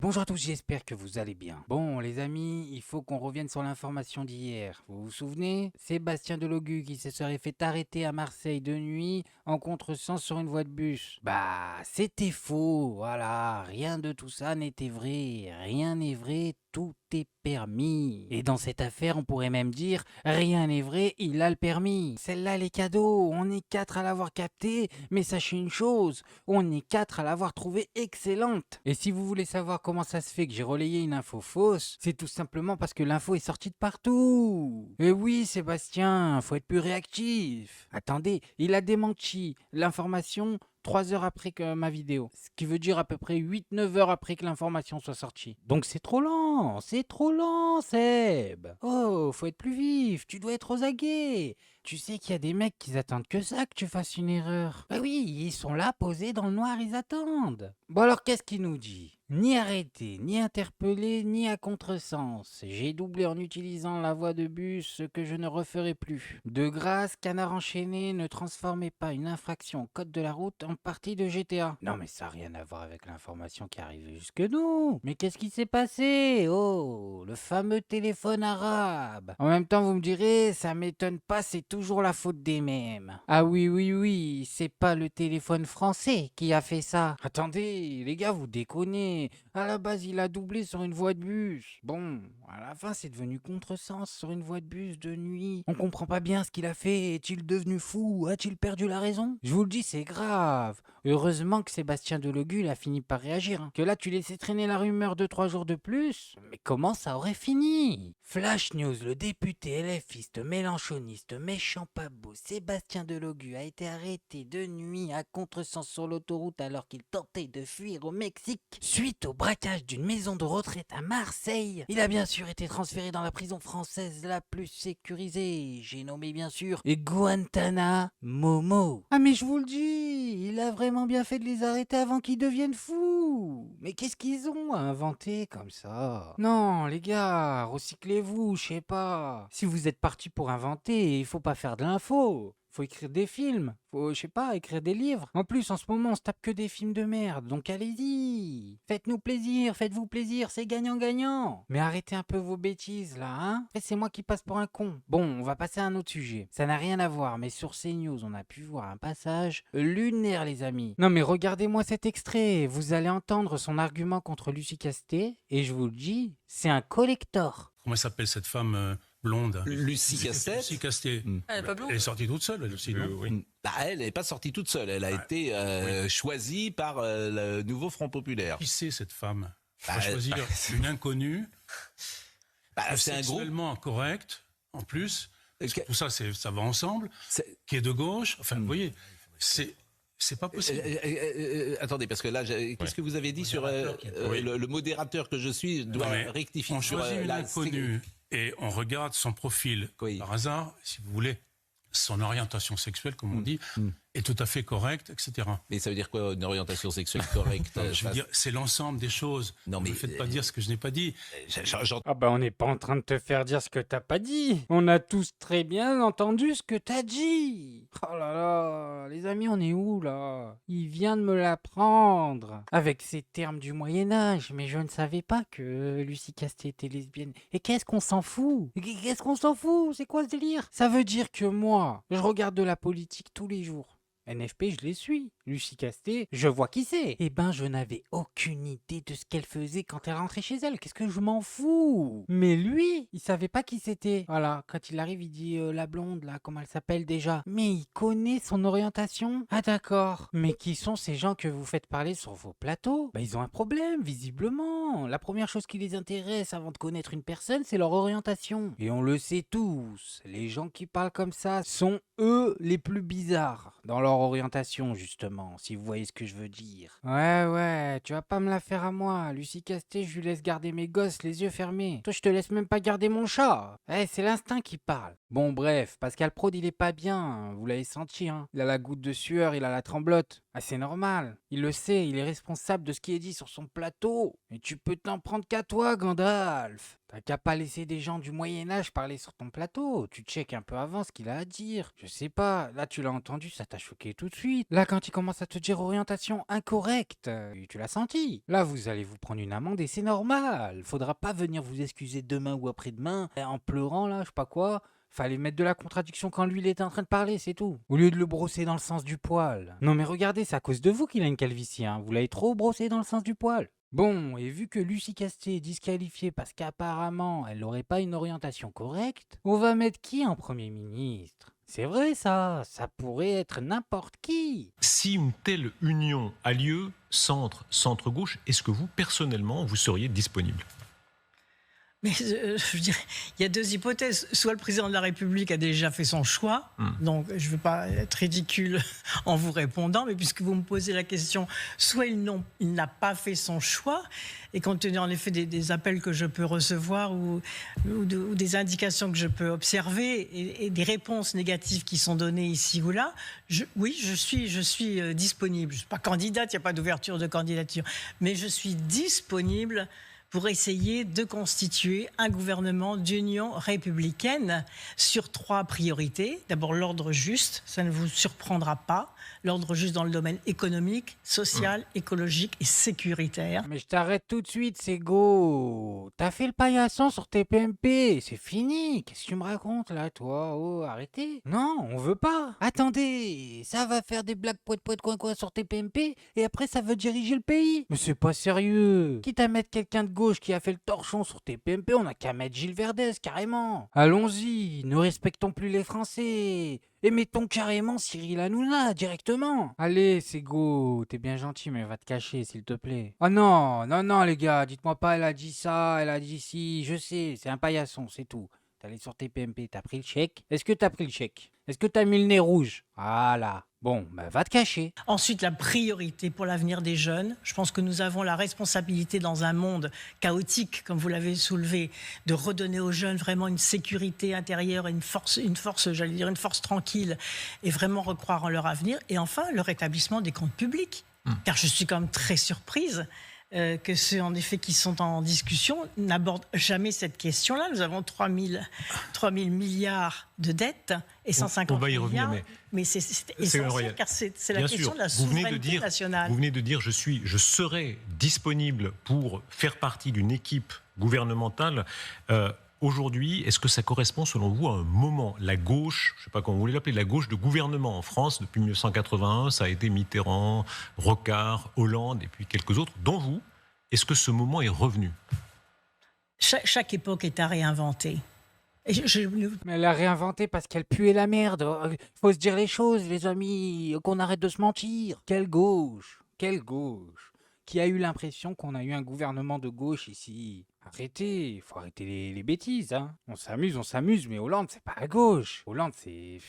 Bonjour à tous, j'espère que vous allez bien. Bon les amis, il faut qu'on revienne sur l'information d'hier. Vous vous souvenez? Sébastien Delogu qui se serait fait arrêter à Marseille de nuit en contresens sur une voie de bus. Bah, c'était faux, voilà, rien de tout ça n'était vrai, rien n'est vrai, tout est permis. Et dans cette affaire, on pourrait même dire, rien n'est vrai, il a le permis. Celle-là, les cadeaux, on est 4 à l'avoir capté, mais sachez une chose, on est 4 à l'avoir trouvée excellente. Et si vous voulez savoir comment ça se fait que j'ai relayé une info fausse, c'est tout simplement parce que l'info est sortie de partout. Et oui, Sébastien, faut être plus réactif. Attendez, il a démenti l'information 3 heures après que ma vidéo. Ce qui veut dire à peu près 8-9 heures après que l'information soit sortie. Donc c'est trop lent, Seb. Oh, faut être plus vif, tu dois être aux aguets. Tu sais qu'il y a des mecs qui attendent que ça, que tu fasses une erreur. Bah oui, ils sont là, posés dans le noir, ils attendent. Bon alors qu'est-ce qu'il nous dit? Ni arrêté, ni interpellé, ni à contresens. J'ai doublé en utilisant la voie de bus, ce que je ne referai plus. De grâce, canard enchaîné, ne transformez pas une infraction au code de la route en partie de GTA. Non mais ça n'a rien à voir avec l'information qui est arrivée jusque nous. Mais qu'est-ce qui s'est passé? Oh, le fameux téléphone arabe. En même temps, vous me direz, ça m'étonne pas, c'est toujours la faute des mêmes. Ah oui, c'est pas le téléphone français qui a fait ça. Attendez, les gars, vous déconnez. À la base, il a doublé sur une voie de bus. Bon, à la fin, c'est devenu contresens sur une voie de bus de nuit. On comprend pas bien ce qu'il a fait. Est-il devenu fou? A-t-il perdu la raison? Je vous le dis, c'est grave. Heureusement que Sébastien Delogu a fini par réagir. Que là, tu laissais traîner la rumeur de 3 jours de plus. Mais comment ça aurait fini? Flash News, le député LFiste, mélanchoniste, méchant pas beau, Sébastien Delogu a été arrêté de nuit à contresens sur l'autoroute alors qu'il tentait de fuir au Mexique. Suite au braquage d'une maison de retraite à Marseille, il a bien sûr été transféré dans la prison française la plus sécurisée. J'ai nommé bien sûr Guantanamo. Ah mais je vous le dis, il a vraiment bien fait de les arrêter avant qu'ils deviennent fous. Mais qu'est-ce qu'ils ont à inventer comme ça? Non les gars, recyclez-vous, je sais pas. Si vous êtes parti pour inventer, il faut pas faire de l'info. Faut écrire des films, faut, je sais pas, écrire des livres. En plus, en ce moment, on se tape que des films de merde, donc allez-y. Faites-nous plaisir, faites-vous plaisir, c'est gagnant-gagnant. Mais arrêtez un peu vos bêtises, là, hein. Après, c'est moi qui passe pour un con. Bon, on va passer à un autre sujet. Ça n'a rien à voir, mais sur CNews, on a pu voir un passage lunaire, les amis. Non, mais regardez-moi cet extrait. Vous allez entendre son argument contre Lucie Casté, et je vous le dis, c'est un collector. Comment s'appelle cette femme blonde? Lucie Castet. Lucie Castet. Elle est pas blonde. Elle est sortie toute seule, elle aussi, non? Oui. Bah, elle n'est pas sortie toute seule. Elle a été choisie par le nouveau Front Populaire. Qui c'est cette femme? Bah, Faut choisir une inconnue, Bah, c'est un groupe. sexuellement correcte, en plus. Parce que Ok. tout ça, ça va ensemble. Qui est de gauche. Enfin, vous voyez, c'est pas possible. Attendez, parce que là, qu'est-ce que vous avez dit sur Oui. le modérateur que je suis doit Non, mais rectifier on sur choisit une la inconnue et on regarde son profil Oui. par hasard, si vous voulez. Son orientation sexuelle, comme on dit, est tout à fait correcte, etc. Mais ça veut dire quoi, une orientation sexuelle correcte? Non, je veux dire, c'est l'ensemble des choses. Non, Ne mais, me faites pas dire ce que je n'ai pas dit. j'entends. Ah bah on n'est pas en train de te faire dire ce que t'as pas dit. On a tous très bien entendu ce que t'as dit. Oh là là, les amis, on est où là? Il vient de me l'apprendre. Avec ces termes du Moyen-Âge, mais je ne savais pas que Lucie Casté était lesbienne. Et qu'est-ce qu'on s'en fout? Qu'est-ce qu'on s'en fout? C'est quoi ce délire? Ça veut dire que moi, je regarde de la politique tous les jours. NFP, je les suis. Lucie Casté, je vois qui c'est. Eh ben, je n'avais aucune idée de ce qu'elle faisait quand elle rentrait chez elle. Qu'est-ce que je m'en fous? Mais lui, il savait pas qui c'était. Voilà, quand il arrive, il dit la blonde, là, comment elle s'appelle déjà? Mais il connaît son orientation? Ah d'accord. Mais qui sont ces gens que vous faites parler sur vos plateaux? Bah, ils ont un problème, visiblement. La première chose qui les intéresse avant de connaître une personne, c'est leur orientation. Et on le sait tous, les gens qui parlent comme ça sont eux les plus bizarres dans leur orientation, justement, si vous voyez ce que je veux dire. Ouais, tu vas pas me la faire à moi. Lucie Casté, je lui laisse garder mes gosses les yeux fermés. Toi, je te laisse même pas garder mon chat. C'est l'instinct qui parle. Bon, bref, Pascal Prod, il est pas bien, vous l'avez senti, hein. Il a la goutte de sueur, il a la tremblote. Ah, c'est normal. Il le sait, il est responsable de ce qui est dit sur son plateau. Mais tu peux t'en prendre qu'à toi, Gandalf. T'as qu'à pas laisser des gens du Moyen-Âge parler sur ton plateau. Tu checkes un peu avant ce qu'il a à dire. Je sais pas, là tu l'as entendu, ça t'a choqué tout de suite. Là, quand il commence à te dire orientation incorrecte, tu l'as senti. Là, vous allez vous prendre une amende et c'est normal. Faudra pas venir vous excuser demain ou après-demain en pleurant là, je sais pas quoi. Fallait mettre de la contradiction quand lui il était en train de parler, c'est tout. Au lieu de le brosser dans le sens du poil. Non mais regardez, c'est à cause de vous qu'il a une calvitie, hein. Vous l'avez trop brossé dans le sens du poil. Bon, et vu que Lucie Casté est disqualifiée parce qu'apparemment elle n'aurait pas une orientation correcte, on va mettre qui en Premier ministre? C'est vrai ça pourrait être n'importe qui. Si une telle union a lieu, centre-gauche, est-ce que vous, personnellement, vous seriez disponible ? Mais je dirais, il y a deux hypothèses. Soit le président de la République a déjà fait son choix, donc je ne veux pas être ridicule en vous répondant, mais puisque vous me posez la question, soit il n'a pas fait son choix, et compte tenu en effet des appels que je peux recevoir ou des indications que je peux observer et des réponses négatives qui sont données ici ou là, oui, je suis disponible. Je ne suis pas candidate, il n'y a pas d'ouverture de candidature, mais je suis disponible pour essayer de constituer un gouvernement d'union républicaine sur 3 priorités. D'abord, l'ordre juste, ça ne vous surprendra pas. L'ordre juste dans le domaine économique, social, écologique et sécuritaire. Mais je t'arrête tout de suite, c'est go. T'as fait le paillasson sur tes PMP, c'est fini. Qu'est-ce que tu me racontes là, toi? Oh, arrêtez. Non, on veut pas. Attendez, ça va faire des blagues poète coin sur tes PMP et après ça veut diriger le pays. Mais c'est pas sérieux. Quitte à mettre quelqu'un de gauche qui a fait le torchon sur tes PMP, on a qu'à mettre Gilles Verdez carrément. Allons-y, ne respectons plus les Français. Et mettons carrément Cyril Hanouna directement. Allez, c'est go, t'es bien gentil, mais va te cacher, s'il te plaît. Oh non, les gars, dites-moi pas, elle a dit ça, elle a dit ci, je sais, c'est un paillasson, c'est tout. T'es allé sur tes PMP, t'as pris le chèque. Est-ce que t'as pris le chèque? Est-ce que t'as mis le nez rouge? Voilà. Bon, va te cacher. Ensuite, la priorité pour l'avenir des jeunes. Je pense que nous avons la responsabilité dans un monde chaotique, comme vous l'avez soulevé, de redonner aux jeunes vraiment une sécurité intérieure et une force, j'allais dire une force tranquille, et vraiment recroire en leur avenir. Et enfin, le rétablissement des comptes publics. Car je suis quand même très surprise que ceux, en effet, qui sont en discussion n'abordent jamais cette question-là. Nous avons 3 000 milliards de dettes et 150 on va y milliards. Revenir, mais c'est essentiel, car c'est la question de la souveraineté nationale. Vous venez de dire je serai disponible pour faire partie d'une équipe gouvernementale. Aujourd'hui, est-ce que ça correspond selon vous à un moment? La gauche, je ne sais pas comment vous voulez l'appeler, la gauche de gouvernement en France, depuis 1981, ça a été Mitterrand, Rocard, Hollande et puis quelques autres, dont vous. Est-ce que ce moment est revenu? Chaque époque est à réinventer. Mais elle l'a réinventé parce qu'elle puait la merde. Faut se dire les choses, les amis, qu'on arrête de se mentir. Quelle gauche? Qui a eu l'impression qu'on a eu un gouvernement de gauche ici? Arrêtez, faut arrêter les bêtises, hein. On s'amuse, mais Hollande, c'est pas à gauche. Hollande, c'est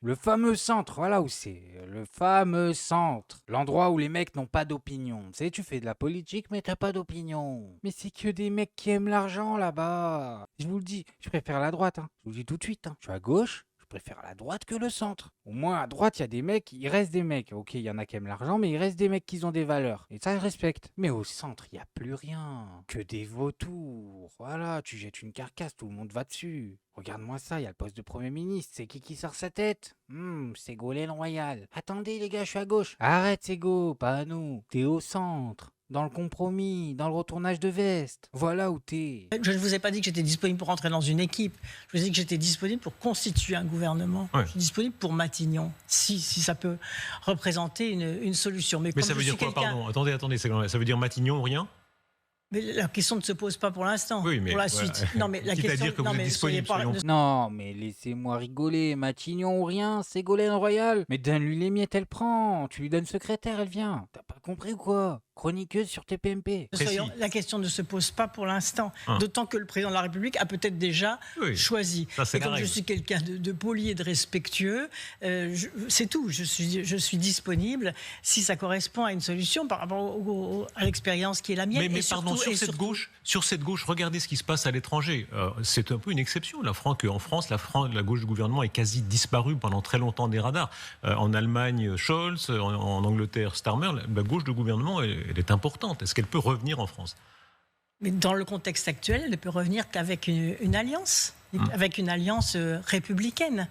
le fameux centre, voilà où c'est. Le fameux centre. L'endroit où les mecs n'ont pas d'opinion. Tu sais, tu fais de la politique, mais t'as pas d'opinion. Mais c'est que des mecs qui aiment l'argent, là-bas. Je vous le dis, je préfère la droite, hein. Je vous le dis tout de suite, hein. Je suis à gauche. Je préfère la droite que le centre. Au moins, à droite, il y a des mecs, il reste des mecs. Ok, il y en a qui aiment l'argent, mais il reste des mecs qui ont des valeurs. Et ça, je respecte. Mais au centre, il n'y a plus rien. Que des vautours. Voilà, tu jettes une carcasse, tout le monde va dessus. Regarde-moi ça, il y a le poste de Premier ministre. C'est qui sort sa tête? C'est Ségolène Royal. Attendez, les gars, je suis à gauche. Arrête, Ségo, pas à nous. T'es au centre. Dans le compromis, dans le retournage de veste. Voilà où t'es. Je ne vous ai pas dit que j'étais disponible pour rentrer dans une équipe. Je vous ai dit que j'étais disponible pour constituer un gouvernement. Ouais. Je suis disponible pour Matignon, si ça peut représenter une solution. Mais ça veut dire quoi, pardon? Attendez, ça veut dire Matignon ou rien? Mais la question ne se pose pas pour l'instant. Oui, mais pour la suite. Non, mais la question. À dire que vous êtes disponible. Non, mais laissez-moi rigoler. Matignon ou rien, Ségolène Royal. Mais donne-lui les miettes, elle prend. Tu lui donnes secrétaire, elle vient. T'as pas compris ou quoi? chroniqueuse sur TPMP. Précis. La question ne se pose pas pour l'instant. D'autant que le président de la République a peut-être déjà choisi. Ça, c'est et comme la je règle. suis quelqu'un de poli et de respectueux, c'est tout. Je suis disponible si ça correspond à une solution par rapport à l'expérience qui est la mienne. Mais et pardon, surtout, sur cette gauche, regardez ce qui se passe à l'étranger. C'est un peu une exception. En France, la gauche du gouvernement est quasi disparue pendant très longtemps des radars. En Allemagne, Scholz, en Angleterre, Starmer, la gauche du gouvernement, elle est importante. Est-ce qu'elle peut revenir en France ? Mais dans le contexte actuel, elle ne peut revenir qu'avec une alliance, avec une alliance républicaine.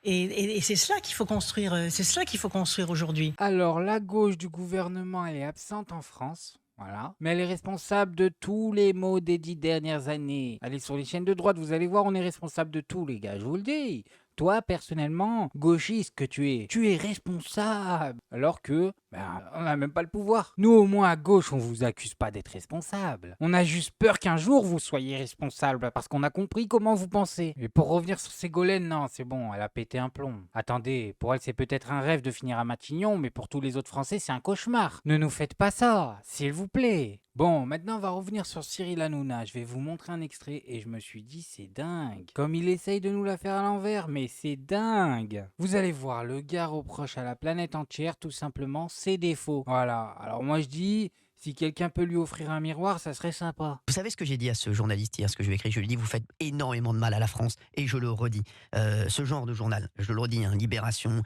Et c'est cela qu'il faut construire. C'est cela qu'il faut construire aujourd'hui. Alors, la gauche du gouvernement, elle est absente en France. Voilà. Mais elle est responsable de tous les maux des 10 dernières années. Allez sur les chaînes de droite, vous allez voir, on est responsable de tout, les gars, je vous le dis. Toi, personnellement, gauchiste que tu es responsable. Alors que, on n'a même pas le pouvoir. Nous, au moins, à gauche, on vous accuse pas d'être responsable. On a juste peur qu'un jour, vous soyez responsable parce qu'on a compris comment vous pensez. Et pour revenir sur Ségolène, non, c'est bon, elle a pété un plomb. Attendez, pour elle, c'est peut-être un rêve de finir à Matignon, mais pour tous les autres Français, c'est un cauchemar. Ne nous faites pas ça, s'il vous plaît. Bon, maintenant on va revenir sur Cyril Hanouna. Je vais vous montrer un extrait et je me suis dit c'est dingue. Comme il essaye de nous la faire à l'envers, mais c'est dingue. Vous allez voir, le gars reproche à la planète entière tout simplement ses défauts. Voilà, alors moi je dis... Si quelqu'un peut lui offrir un miroir, ça serait sympa. Vous savez ce que j'ai dit à ce journaliste hier, ce que je lui ai écrit? Je lui ai dit, vous faites énormément de mal à la France, et je le redis. Ce genre de journal, je le redis, Libération,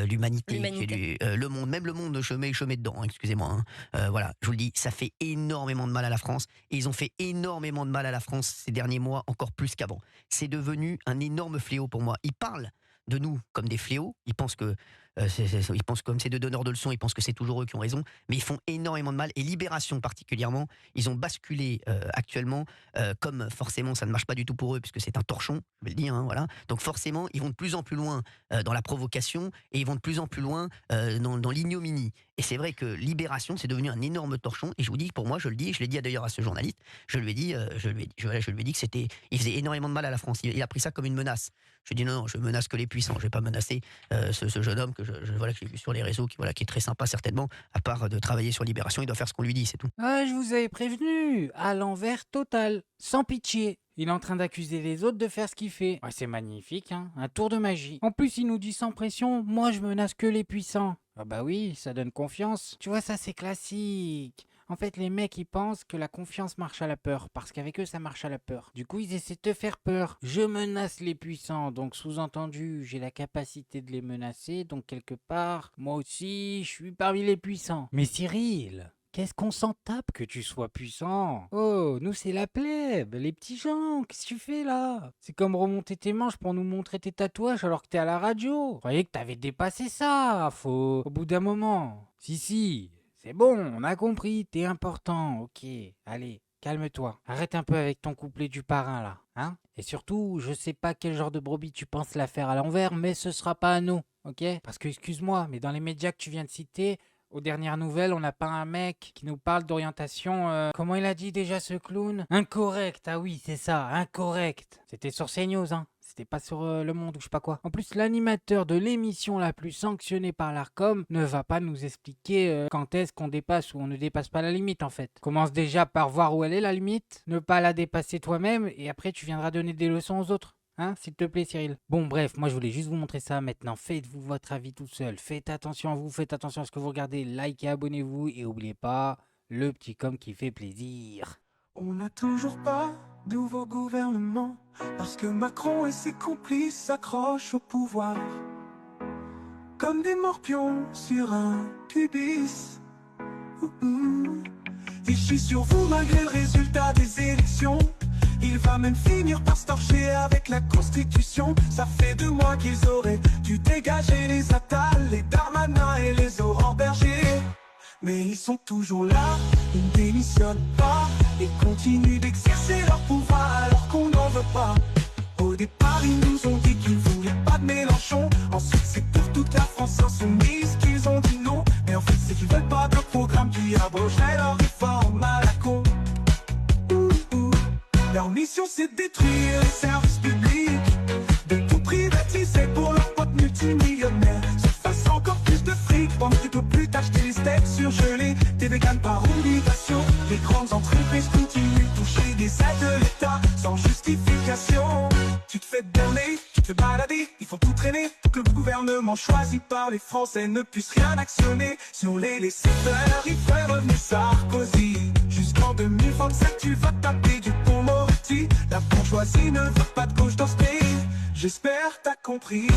l'Humanité, Le Monde, même Le Monde, je mets dedans, excusez-moi. Voilà, je vous le dis, ça fait énormément de mal à la France, et ils ont fait énormément de mal à la France ces derniers mois, encore plus qu'avant. C'est devenu un énorme fléau pour moi. Ils parlent de nous comme des fléaux, ils pensent que ils pensent comme c'est deux donneurs de leçons, ils pensent que c'est toujours eux qui ont raison, mais ils font énormément de mal. Et Libération particulièrement, ils ont basculé actuellement, comme forcément ça ne marche pas du tout pour eux, puisque c'est un torchon, je vais le dire, voilà. Donc forcément, ils vont de plus en plus loin dans la provocation, et ils vont de plus en plus loin dans l'ignominie. Et c'est vrai que Libération, c'est devenu un énorme torchon, et je vous dis, pour moi, je le dis, et je l'ai dit d'ailleurs à ce journaliste, je lui ai dit que il faisait énormément de mal à la France. Il a pris ça comme une menace. Je lui ai dit non, je menace que les puissants, je vais pas menacer ce jeune homme que que j'ai vu sur les réseaux, qui est très sympa certainement, à part de travailler sur Libération, il doit faire ce qu'on lui dit, c'est tout. Ah, je vous avais prévenu, à l'envers total, sans pitié. Il est en train d'accuser les autres de faire ce qu'il fait. Ouais, c'est magnifique, hein, un tour de magie. En plus, il nous dit sans pression, moi je menace que les puissants. Ah bah oui, ça donne confiance. Tu vois, ça c'est classique. En fait, les mecs, ils pensent que la confiance marche à la peur, parce qu'avec eux, ça marche à la peur. Du coup, ils essaient de te faire peur. Je menace les puissants, donc sous-entendu, j'ai la capacité de les menacer, donc quelque part, moi aussi, je suis parmi les puissants. Mais Cyril, qu'est-ce qu'on s'en tape que tu sois puissant? Oh, nous c'est la plèbe, les petits gens, qu'est-ce que tu fais là? C'est comme remonter tes manches pour nous montrer tes tatouages alors que t'es à la radio. Je croyais que t'avais dépassé ça, faut... Au bout d'un moment. Si... C'est bon, on a compris, t'es important, ok. Allez, calme-toi. Arrête un peu avec ton couplet du parrain, là. Hein? Et surtout, je sais pas quel genre de brebis tu penses la faire à l'envers, mais ce sera pas à nous, ok? Parce que, excuse-moi, mais dans les médias que tu viens de citer, aux dernières nouvelles, on n'a pas un mec qui nous parle d'orientation... Comment il a dit déjà, ce clown? Incorrect, ah oui, c'est ça, incorrect. C'était sur CNews, hein. C'était pas sur Le Monde ou je sais pas quoi. En plus, l'animateur de l'émission la plus sanctionnée par l'Arcom ne va pas nous expliquer quand est-ce qu'on dépasse ou on ne dépasse pas la limite en fait. Commence déjà par voir où elle est la limite, ne pas la dépasser toi-même et après tu viendras donner des leçons aux autres. Hein, s'il te plaît Cyril. Bon bref, moi je voulais juste vous montrer ça. Maintenant faites-vous votre avis tout seul. Faites attention à vous, faites attention à ce que vous regardez. Likez, abonnez-vous et n'oubliez pas le petit com qui fait plaisir. On n'a toujours pas de nouveau gouvernement parce que Macron et ses complices s'accrochent au pouvoir comme des morpions sur un pubis. Il chie sur vous malgré le résultat des élections. Il va même finir par se torcher avec la Constitution. Ça fait 2 mois qu'ils auraient dû dégager les Attal, les Darmanin et les Laurent Berger. Mais ils sont toujours là, ils ne démissionnent pas. Ils continuent d'exercer leur pouvoir alors qu'on n'en veut pas. Au départ ils nous ont dit qu'ils voulaient pas de Mélenchon. Ensuite c'est pour toute la France insoumise qu'ils ont dit non. Mais en fait c'est qu'ils veulent pas de programme qui abrogerait leur réforme à la con. Leur mission c'est de détruire les services publics, de tout privatiser pour leurs potes multimillionnaires. Se fasse encore plus de fric pendant que tu peux plus t'acheter les steaks surgelés, tes vegan par obligation. Les grandes entreprises continuent de toucher des aides de l'État sans justification. Tu te fais berner, tu te fais balader, il faut tout traîner pour que le gouvernement choisi par les Français ne puisse rien actionner. Sur les laissez-faire, il ferait revenir Sarkozy. Jusqu'en 2027, tu vas taper du pont Moretti. La bourgeoisie ne veut pas de gauche dans ce pays. J'espère t'as compris.